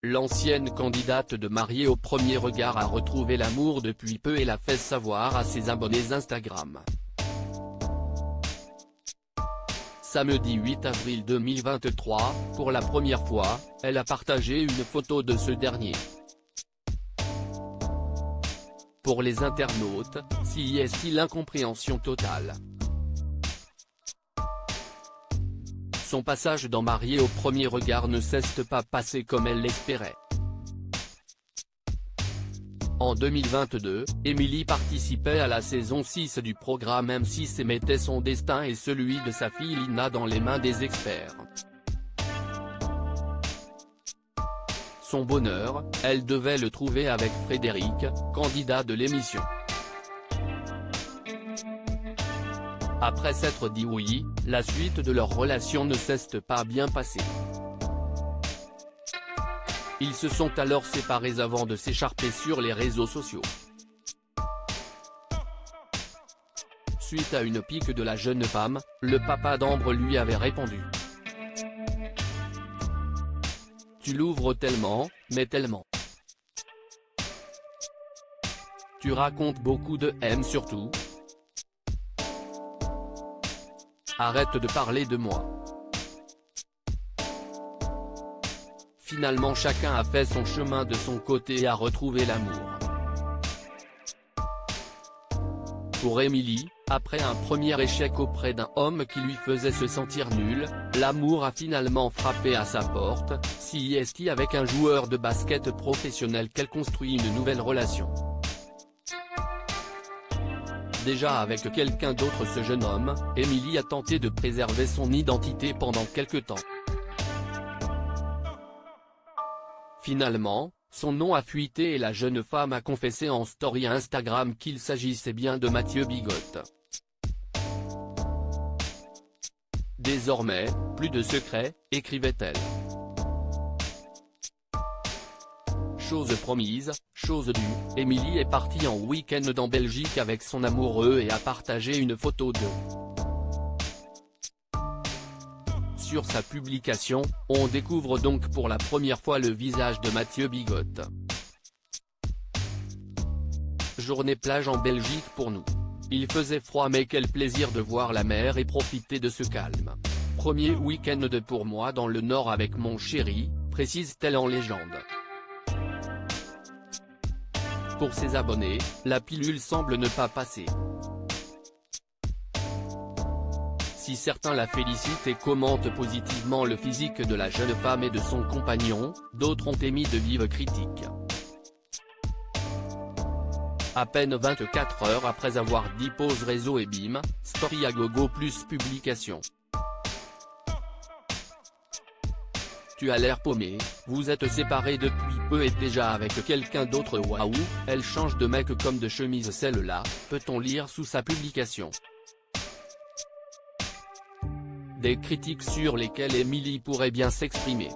L'ancienne candidate de Mariée au premier regard a retrouvé l'amour depuis peu et l'a fait savoir à ses abonnés Instagram. Samedi 8 avril 2023, pour la première fois, elle a partagé une photo de ce dernier. Pour les internautes, s'y est-il l'incompréhension totale. Son passage dans Mariée au premier regard ne s'est pas passé comme elle l'espérait. En 2022, Emily participait à la saison 6 du programme M6 et mettait son destin et celui de sa fille Lina dans les mains des experts. Son bonheur, elle devait le trouver avec Frédéric, candidat de l'émission. Après s'être dit oui, la suite de leur relation ne s'est pas bien passée. Ils se sont alors séparés avant de s'écharper sur les réseaux sociaux. Suite à une pique de la jeune femme, le papa d'Ambre lui avait répondu: « Tu l'ouvres tellement, mais tellement. Tu racontes beaucoup de haine surtout. Arrête de parler de moi. » Finalement chacun a fait son chemin de son côté et a retrouvé l'amour. Pour Emily, après un premier échec auprès d'un homme qui lui faisait se sentir nulle, l'amour a finalement frappé à sa porte, si est avec un joueur de basket professionnel qu'elle construit une nouvelle relation. Déjà avec quelqu'un d'autre, ce jeune homme, Emily a tenté de préserver son identité pendant quelque temps. Finalement, son nom a fuité et la jeune femme a confessé en story Instagram qu'il s'agissait bien de Mathieu Bigotte. Désormais, plus de secrets, écrivait-elle. Chose promise, chose due, Emily est partie en week-end en Belgique avec son amoureux et a partagé une photo d'eux. Sur sa publication, on découvre donc pour la première fois le visage de Mathieu Bigotte. Journée plage en Belgique pour nous. Il faisait froid mais quel plaisir de voir la mer et profiter de ce calme. Premier week-end pour moi dans le Nord avec mon chéri, précise-t-elle en légende. Pour ses abonnés, la pilule semble ne pas passer. Si certains la félicitent et commentent positivement le physique de la jeune femme et de son compagnon, d'autres ont émis de vives critiques. À peine 24 heures après avoir dit pause réseau et bim, story à gogo plus publication. Tu as l'air paumé, vous êtes séparés depuis peu et déjà avec quelqu'un d'autre, waouh, elle change de mec comme de chemise celle-là, peut-on lire sous sa publication. Des critiques sur lesquelles Emily pourrait bien s'exprimer.